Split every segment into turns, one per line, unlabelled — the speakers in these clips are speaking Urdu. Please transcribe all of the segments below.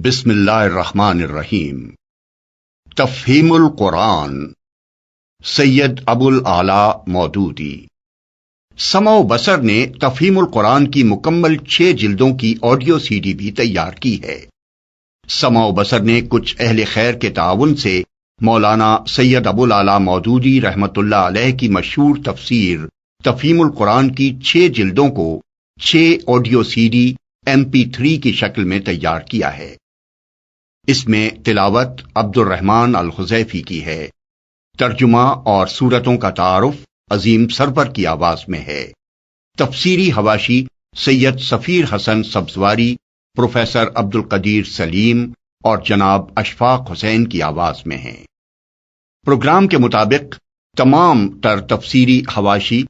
بسم اللہ الرحمن الرحیم۔ تفہیم القرآن، سید ابو الاعلیٰ مودودی۔ سمع و بصر نے تفہیم القرآن کی مکمل 6 جلدوں کی آڈیو سی ڈی بھی تیار کی ہے۔ سمع و بصر نے کچھ اہل خیر کے تعاون سے مولانا سید ابو الاعلیٰ مودودی رحمۃ اللہ علیہ کی مشہور تفسیر تفہیم القرآن کی 6 جلدوں کو 6 آڈیو سی ڈی MP3 کی شکل میں تیار کیا ہے۔ اس میں تلاوت عبد الرحمن الخزیفی کی ہے، ترجمہ اور سورتوں کا تعارف عظیم سرور کی آواز میں ہے، تفسیری حواشی سید سفیر حسن سبزواری، پروفیسر عبد القدیر سلیم اور جناب اشفاق حسین کی آواز میں ہیں۔ پروگرام کے مطابق تمام تر تفسیری حواشی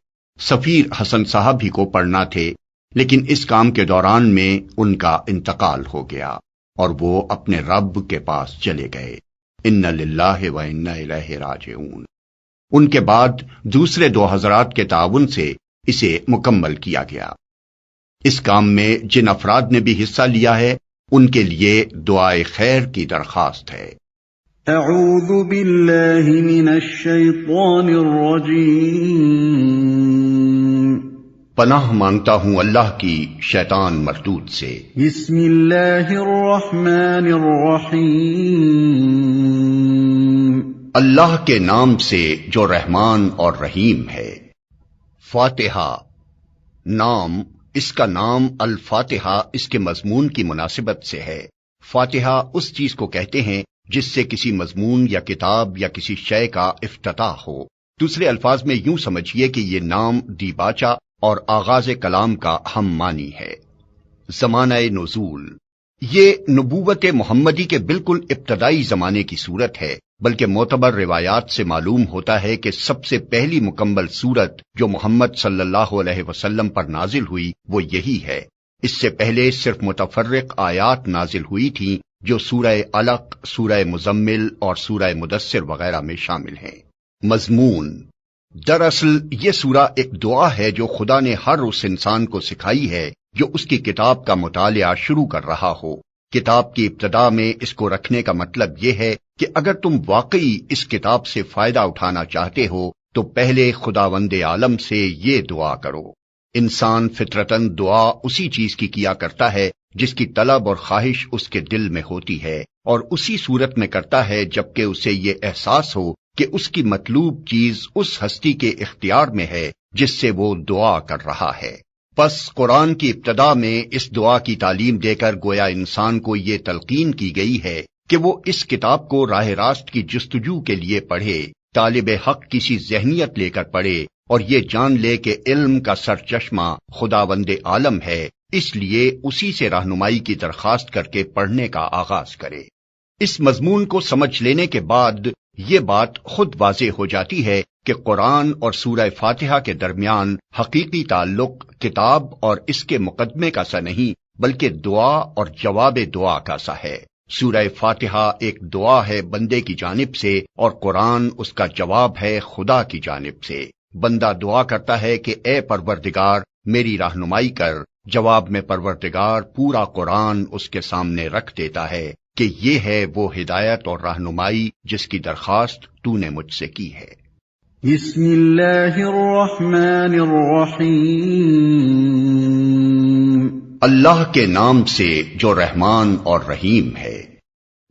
سفیر حسن صاحب ہی کو پڑھنا تھے، لیکن اس کام کے دوران میں ان کا انتقال ہو گیا اور وہ اپنے رب کے پاس چلے گئے۔ انا للہ و انا الیہ راجعون۔ ان کے بعد دوسرے 2 حضرات کے تعاون سے اسے مکمل کیا گیا۔ اس کام میں جن افراد نے بھی حصہ لیا ہے ان کے لیے دعائے خیر کی درخواست ہے۔
اعوذ باللہ من الشیطان الرجیم۔
پناہ مانگتا ہوں اللہ کی شیطان مردود سے۔
بسم اللہ الرحمن الرحیم۔
اللہ کے نام سے جو رحمان اور رحیم ہے۔ فاتحہ نام، اس کا نام الفاتحہ اس کے مضمون کی مناسبت سے ہے۔ فاتحہ اس چیز کو کہتے ہیں جس سے کسی مضمون یا کتاب یا کسی شے کا افتتاح ہو۔ دوسرے الفاظ میں یوں سمجھیے کہ یہ نام دیباچہ اور آغاز کلام کا ہم معنی ہے۔ زمانہ نزول، یہ نبوت محمدی کے بالکل ابتدائی زمانے کی صورت ہے، بلکہ معتبر روایات سے معلوم ہوتا ہے کہ سب سے پہلی مکمل صورت جو محمد صلی اللہ علیہ وسلم پر نازل ہوئی وہ یہی ہے۔ اس سے پہلے صرف متفرق آیات نازل ہوئی تھیں جو سورہ علق، سورہ مزمل اور سورہ مدثر وغیرہ میں شامل ہیں۔ مضمون، دراصل یہ سورہ ایک دعا ہے جو خدا نے ہر اس انسان کو سکھائی ہے جو اس کی کتاب کا مطالعہ شروع کر رہا ہو۔ کتاب کی ابتدا میں اس کو رکھنے کا مطلب یہ ہے کہ اگر تم واقعی اس کتاب سے فائدہ اٹھانا چاہتے ہو تو پہلے خداوند عالم سے یہ دعا کرو۔ انسان فطرتاً دعا اسی چیز کی کیا کرتا ہے جس کی طلب اور خواہش اس کے دل میں ہوتی ہے، اور اسی صورت میں کرتا ہے جبکہ اسے یہ احساس ہو کہ اس کی مطلوب چیز اس ہستی کے اختیار میں ہے جس سے وہ دعا کر رہا ہے۔ پس قرآن کی ابتدا میں اس دعا کی تعلیم دے کر گویا انسان کو یہ تلقین کی گئی ہے کہ وہ اس کتاب کو راہ راست کی جستجو کے لیے پڑھے، طالب حق کسی ذہنیت لے کر پڑھے اور یہ جان لے کہ علم کا سرچشمہ خداوند عالم ہے، اس لیے اسی سے رہنمائی کی درخواست کر کے پڑھنے کا آغاز کرے۔ اس مضمون کو سمجھ لینے کے بعد یہ بات خود واضح ہو جاتی ہے کہ قرآن اور سورہ فاتحہ کے درمیان حقیقی تعلق کتاب اور اس کے مقدمے کا سا نہیں بلکہ دعا اور جواب دعا کا سا ہے۔ سورہ فاتحہ ایک دعا ہے بندے کی جانب سے اور قرآن اس کا جواب ہے خدا کی جانب سے۔ بندہ دعا کرتا ہے کہ اے پروردگار میری رہنمائی کر، جواب میں پروردگار پورا قرآن اس کے سامنے رکھ دیتا ہے کہ یہ ہے وہ ہدایت اور رہنمائی جس کی درخواست تو نے مجھ سے کی ہے۔
بسم اللہ الرحمن الرحیم۔
اللہ کے نام سے جو رحمان اور رحیم ہے۔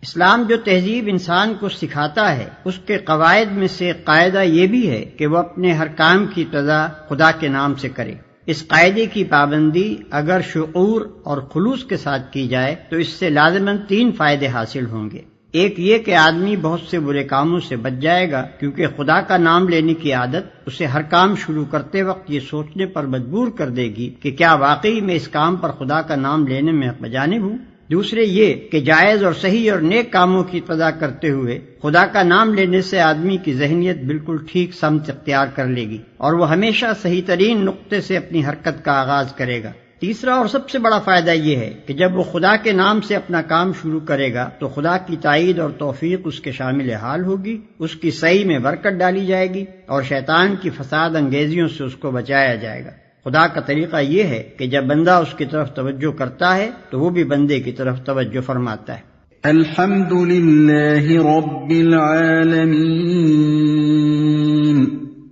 اسلام جو تہذیب انسان کو سکھاتا ہے اس کے قواعد میں سے قاعدہ یہ بھی ہے کہ وہ اپنے ہر کام کی ابتدا خدا کے نام سے کرے۔ اس قاعدے کی پابندی اگر شعور اور خلوص کے ساتھ کی جائے تو اس سے لازماً 3 فائدے حاصل ہوں گے۔ ایک یہ کہ آدمی بہت سے برے کاموں سے بچ جائے گا، کیونکہ خدا کا نام لینے کی عادت اسے ہر کام شروع کرتے وقت یہ سوچنے پر مجبور کر دے گی کہ کیا واقعی میں اس کام پر خدا کا نام لینے میں بجانب ہوں۔ دوسرے یہ کہ جائز اور صحیح اور نیک کاموں کی ابتدا کرتے ہوئے خدا کا نام لینے سے آدمی کی ذہنیت بالکل ٹھیک سمت اختیار کر لے گی اور وہ ہمیشہ صحیح ترین نقطے سے اپنی حرکت کا آغاز کرے گا۔ تیسرا اور سب سے بڑا فائدہ یہ ہے کہ جب وہ خدا کے نام سے اپنا کام شروع کرے گا تو خدا کی تائید اور توفیق اس کے شامل حال ہوگی، اس کی صحیح میں برکت ڈالی جائے گی اور شیطان کی فساد انگیزیوں سے اس کو بچایا جائے گا۔ خدا کا طریقہ یہ ہے کہ جب بندہ اس کی طرف توجہ کرتا ہے تو وہ بھی بندے کی طرف توجہ فرماتا ہے۔
الحمد للہ رب العالمین.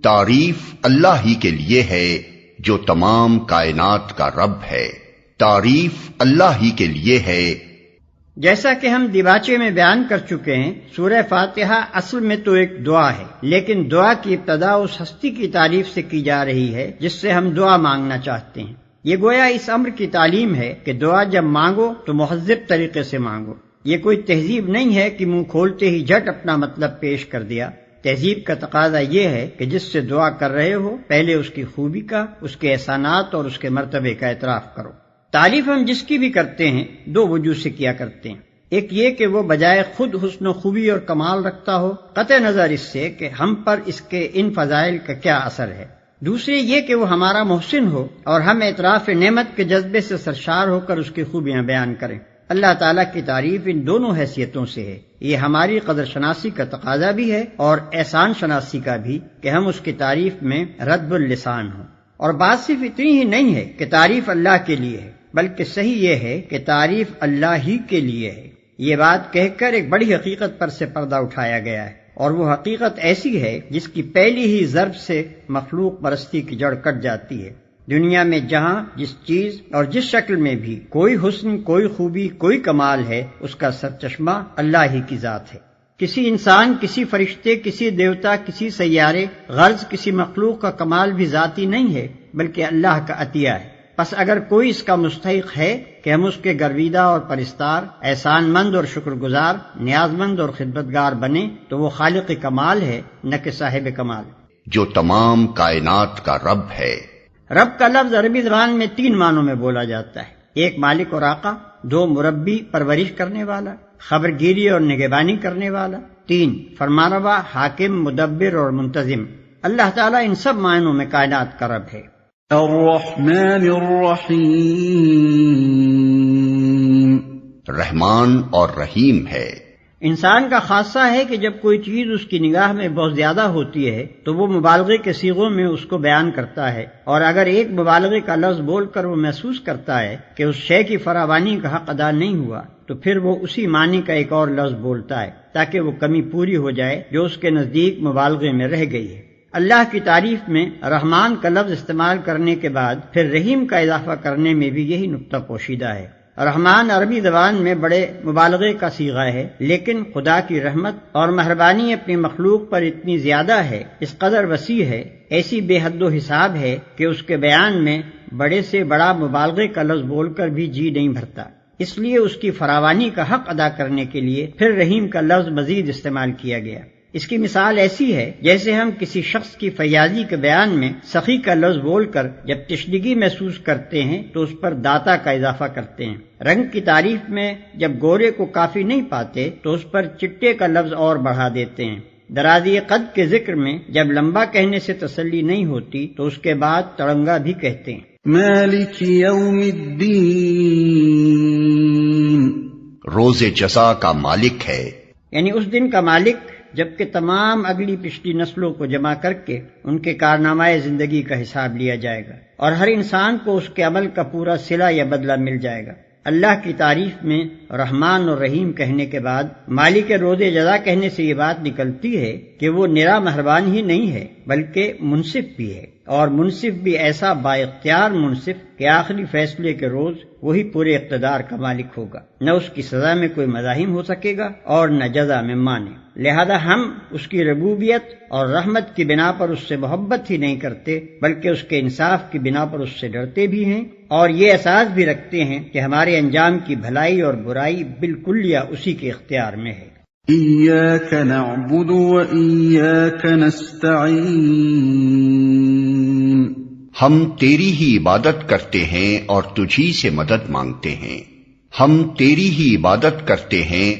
تعریف اللہ ہی کے لیے ہے جو تمام کائنات کا رب ہے. تعریف اللہ ہی کے لیے ہے.
جیسا کہ ہم دیباچے میں بیان کر چکے ہیں، سورہ فاتحہ اصل میں تو ایک دعا ہے، لیکن دعا کی ابتدا اس ہستی کی تعریف سے کی جا رہی ہے جس سے ہم دعا مانگنا چاہتے ہیں. یہ گویا اس امر کی تعلیم ہے کہ دعا جب مانگو تو مہذب طریقے سے مانگو. یہ کوئی تہذیب نہیں ہے کہ منہ کھولتے ہی جھٹ اپنا مطلب پیش کر دیا. تہذیب کا تقاضا یہ ہے کہ جس سے دعا کر رہے ہو پہلے اس کی خوبی کا، اس کے احسانات اور اس کے مرتبے کا اعتراف کرو. تعریف ہم جس کی بھی کرتے ہیں دو وجوہ سے کیا کرتے ہیں. ایک یہ کہ وہ بجائے خود حسن و خوبی اور کمال رکھتا ہو، قطع نظر اس سے کہ ہم پر اس کے ان فضائل کا کیا اثر ہے. دوسرے یہ کہ وہ ہمارا محسن ہو اور ہم اعتراف نعمت کے جذبے سے سرشار ہو کر اس کی خوبیاں بیان کریں. اللہ تعالیٰ کی تعریف ان دونوں حیثیتوں سے ہے. یہ ہماری قدر شناسی کا تقاضا بھی ہے اور احسان شناسی کا بھی کہ ہم اس کی تعریف میں رد اللسان ہوں. اور بات صرف اتنی ہی نہیں ہے کہ تعریف اللہ کے لیے ہے، بلکہ صحیح یہ ہے کہ تعریف اللہ ہی کے لیے ہے. یہ بات کہہ کر ایک بڑی حقیقت پر سے پردہ اٹھایا گیا ہے، اور وہ حقیقت ایسی ہے جس کی پہلی ہی ضرب سے مخلوق پرستی کی جڑ کٹ جاتی ہے. دنیا میں جہاں جس چیز اور جس شکل میں بھی کوئی حسن، کوئی خوبی، کوئی کمال ہے، اس کا سرچشمہ اللہ ہی کی ذات ہے. کسی انسان، کسی فرشتے، کسی دیوتا، کسی سیارے، غرض کسی مخلوق کا کمال بھی ذاتی نہیں ہے بلکہ اللہ کا عطیہ ہے. پس اگر کوئی اس کا مستحق ہے کہ ہم اس کے گرویدہ اور پرستار، احسان مند اور شکر گزار، نیاز مند اور خدمتگار بنے تو وہ خالق کمال ہے، نہ کہ صاحب کمال.
جو تمام کائنات کا رب ہے.
رب کا لفظ عربی زبان میں 3 معنوں میں بولا جاتا ہے. 1 مالک اور آقا، 2 مربی پرورش کرنے والا، خبر گیری اور نگہبانی کرنے والا، 3 فرمانروا، حاکم، مدبر اور منتظم. اللہ تعالیٰ ان سب معنوں میں کائنات کا رب ہے.
الرحمن الرحیم.
رحمان اور رحیم ہے.
انسان کا خاصہ ہے کہ جب کوئی چیز اس کی نگاہ میں بہت زیادہ ہوتی ہے تو وہ مبالغے کے صیغوں میں اس کو بیان کرتا ہے، اور اگر ایک مبالغے کا لفظ بول کر وہ محسوس کرتا ہے کہ اس شے کی فراوانی کا حق ادا نہیں ہوا تو پھر وہ اسی معنی کا ایک اور لفظ بولتا ہے تاکہ وہ کمی پوری ہو جائے جو اس کے نزدیک مبالغے میں رہ گئی ہے. اللہ کی تعریف میں رحمان کا لفظ استعمال کرنے کے بعد پھر رحیم کا اضافہ کرنے میں بھی یہی نقطہ پوشیدہ ہے. رحمان عربی زبان میں بڑے مبالغے کا صیغہ ہے، لیکن خدا کی رحمت اور مہربانی اپنی مخلوق پر اتنی زیادہ ہے، اس قدر وسیع ہے، ایسی بے حد و حساب ہے کہ اس کے بیان میں بڑے سے بڑا مبالغے کا لفظ بول کر بھی جی نہیں بھرتا. اس لیے اس کی فراوانی کا حق ادا کرنے کے لیے پھر رحیم کا لفظ مزید استعمال کیا گیا. اس کی مثال ایسی ہے جیسے ہم کسی شخص کی فیاضی کے بیان میں سخی کا لفظ بول کر جب تشنگی محسوس کرتے ہیں تو اس پر داتا کا اضافہ کرتے ہیں. رنگ کی تعریف میں جب گورے کو کافی نہیں پاتے تو اس پر چٹے کا لفظ اور بڑھا دیتے ہیں. درازی قد کے ذکر میں جب لمبا کہنے سے تسلی نہیں ہوتی تو اس کے بعد تڑنگا بھی کہتے ہیں.
مالک یوم الدین.
روز جزا کا مالک ہے.
یعنی اس دن کا مالک جبکہ تمام اگلی پچھلی نسلوں کو جمع کر کے ان کے کارنامہ زندگی کا حساب لیا جائے گا اور ہر انسان کو اس کے عمل کا پورا صلہ یا بدلہ مل جائے گا. اللہ کی تعریف میں رحمان اور رحیم کہنے کے بعد مالک روز جزا کہنے سے یہ بات نکلتی ہے کہ وہ نرا مہربان ہی نہیں ہے بلکہ منصف بھی ہے، اور منصف بھی ایسا با اختیار منصف کہ آخری فیصلے کے روز وہی پورے اقتدار کا مالک ہوگا. نہ اس کی سزا میں کوئی مزاحم ہو سکے گا اور نہ جزا میں مانے. لہذا ہم اس کی ربوبیت اور رحمت کی بنا پر اس سے محبت ہی نہیں کرتے بلکہ اس کے انصاف کی بنا پر اس سے ڈرتے بھی ہیں، اور یہ احساس بھی رکھتے ہیں کہ ہمارے انجام کی بھلائی اور برائی بالکلیہ اسی کے اختیار میں ہے.
ایاک نعبد و ایاک نستعین.
ہم تیری ہی عبادت کرتے ہیں اور تجھی سے مدد مانگتے ہیں. ہم تیری ہی عبادت کرتے ہیں.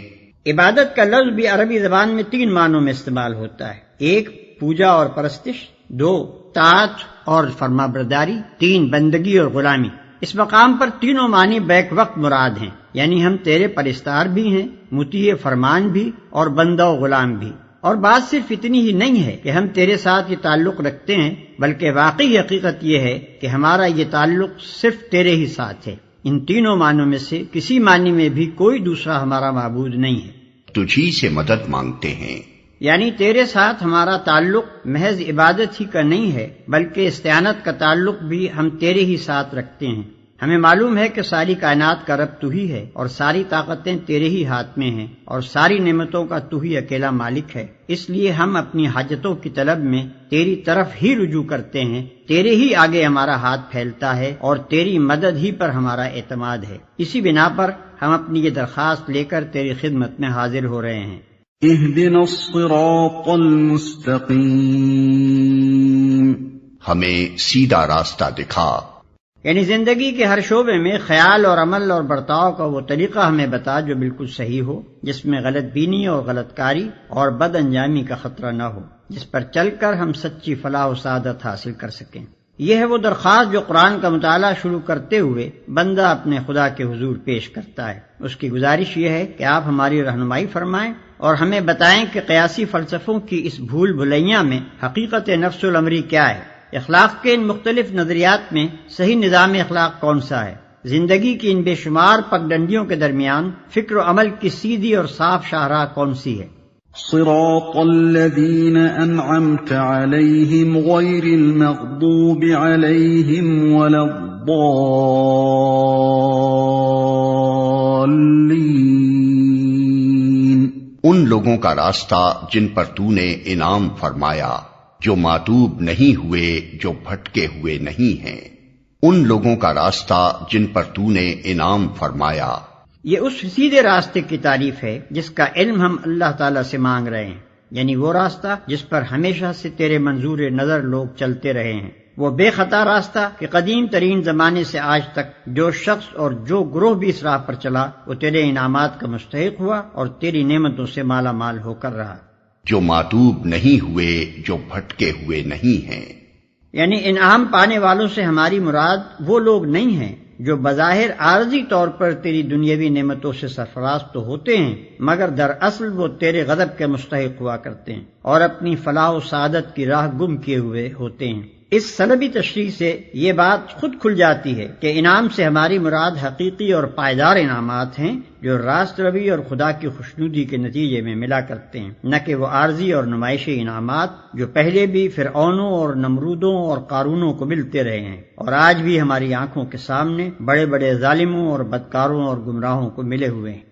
عبادت کا لفظ بھی عربی زبان میں 3 معنوں میں استعمال ہوتا ہے. 1 پوجا اور پرستش، 2 طاعت اور فرما برداری، 3 بندگی اور غلامی. اس مقام پر تینوں معنی بیک وقت مراد ہیں، یعنی ہم تیرے پرستار بھی ہیں، مطیع فرمان بھی اور بندہ و غلام بھی. اور بات صرف اتنی ہی نہیں ہے کہ ہم تیرے ساتھ یہ تعلق رکھتے ہیں، بلکہ واقعی حقیقت یہ ہے کہ ہمارا یہ تعلق صرف تیرے ہی ساتھ ہے. ان تینوں معنوں میں سے کسی معنی میں بھی کوئی دوسرا ہمارا معبود نہیں ہے۔
تجھی سے مدد مانگتے ہیں،
یعنی تیرے ساتھ ہمارا تعلق محض عبادت ہی کا نہیں ہے، بلکہ استعانت کا تعلق بھی ہم تیرے ہی ساتھ رکھتے ہیں۔ ہمیں معلوم ہے کہ ساری کائنات کا رب تو ہی ہے، اور ساری طاقتیں تیرے ہی ہاتھ میں ہیں، اور ساری نعمتوں کا تو ہی اکیلا مالک ہے۔ اس لیے ہم اپنی حاجتوں کی طلب میں تیری طرف ہی رجوع کرتے ہیں، تیرے ہی آگے ہمارا ہاتھ پھیلتا ہے، اور تیری مدد ہی پر ہمارا اعتماد ہے۔ اسی بنا پر ہم اپنی یہ درخواست لے کر تیری خدمت میں حاضر ہو رہے ہیں۔
اهدنا الصراط المستقیم،
ہمیں سیدھا راستہ دکھا۔
یعنی زندگی کے ہر شعبے میں خیال اور عمل اور برتاؤ کا وہ طریقہ ہمیں بتا جو بالکل صحیح ہو، جس میں غلط بینی اور غلط کاری اور بد انجامی کا خطرہ نہ ہو، جس پر چل کر ہم سچی فلاح و سعادت حاصل کر سکیں۔ یہ ہے وہ درخواست جو قرآن کا مطالعہ شروع کرتے ہوئے بندہ اپنے خدا کے حضور پیش کرتا ہے۔ اس کی گزارش یہ ہے کہ آپ ہماری رہنمائی فرمائیں اور ہمیں بتائیں کہ قیاسی فلسفوں کی اس بھول بھلیاں میں حقیقت نفس الامری کیا ہے، اخلاق کے ان مختلف نظریات میں صحیح نظام اخلاق کون سا ہے، زندگی کی ان بے شمار پگڈنڈیوں کے درمیان فکر و عمل کی سیدھی اور صاف شاہراہ کون سی ہے۔
صراط الذین انعمت علیہم غیر المغضوب علیہم ولا الضالین،
ان لوگوں کا راستہ جن پر تو نے انعام فرمایا، جو ماتوب نہیں ہوئے، جو بھٹکے ہوئے نہیں ہیں۔ ان لوگوں کا راستہ جن پر تو نے انعام فرمایا۔
یہ اس سیدھے راستے کی تعریف ہے جس کا علم ہم اللہ تعالیٰ سے مانگ رہے ہیں، یعنی وہ راستہ جس پر ہمیشہ سے تیرے منظور نظر لوگ چلتے رہے ہیں، وہ بے خطا راستہ کہ قدیم ترین زمانے سے آج تک جو شخص اور جو گروہ بھی اس راہ پر چلا وہ تیرے انعامات کا مستحق ہوا اور تیری نعمتوں سے مالا مال ہو کر رہا۔
جو ماتوب نہیں ہوئے، جو بھٹکے ہوئے نہیں ہیں۔
یعنی انعام پانے والوں سے ہماری مراد وہ لوگ نہیں ہیں جو بظاہر عارضی طور پر تیری دنیاوی نعمتوں سے سرفراز تو ہوتے ہیں، مگر دراصل وہ تیرے غضب کے مستحق ہوا کرتے ہیں اور اپنی فلاح و سعادت کی راہ گم کیے ہوئے ہوتے ہیں۔ اس سلبی تشریح سے یہ بات خود کھل جاتی ہے کہ انعام سے ہماری مراد حقیقی اور پائیدار انعامات ہیں جو راست روی اور خدا کی خوشنودی کے نتیجے میں ملا کرتے ہیں، نہ کہ وہ عارضی اور نمائشی انعامات جو پہلے بھی فرعونوں اور نمرودوں اور قارونوں کو ملتے رہے ہیں اور آج بھی ہماری آنکھوں کے سامنے بڑے بڑے ظالموں اور بدکاروں اور گمراہوں کو ملے ہوئے ہیں۔